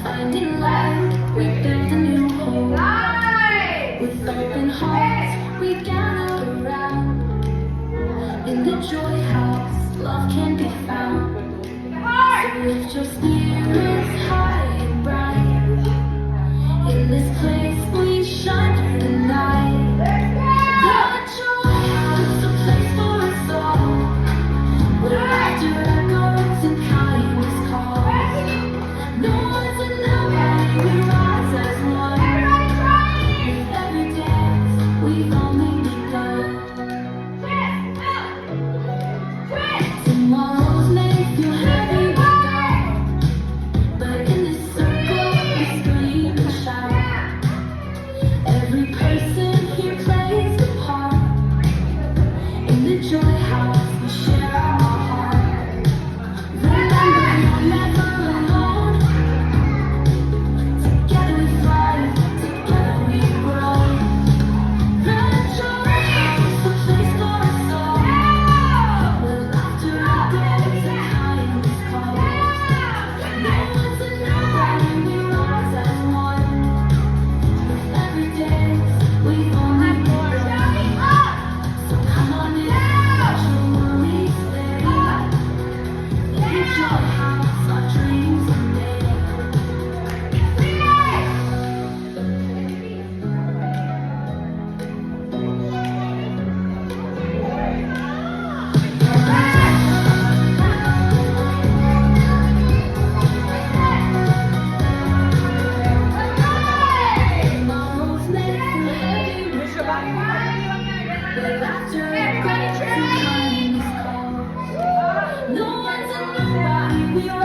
Finding light, we build a new home. With open hearts, we gather around. In the Joy House, love can be found. So lift your spirits high and bright. In this place, we shine through the night. The Joy House, a place for us all, where laughter echoes and kindness calls. No one's a nobody, we rise as one. With every dance, we've only begun. Tomorrows may feel heavy without, but in this circle we scream and shout. Every person here plays a part. In the Joy House we share our heart. Remember, you're never alone. Together we thrive, together we grow. The Joy House, a place for us all, where laughter echoes and kindness calls. No one's a nobody, we rise as one. With every dance, we've only begun. So come on in, let your worries fade. In the Joy House, our dreams are made. Tomorrow's may feel heavy with but laughter echoes and kindness calls. No one's a nobody, we are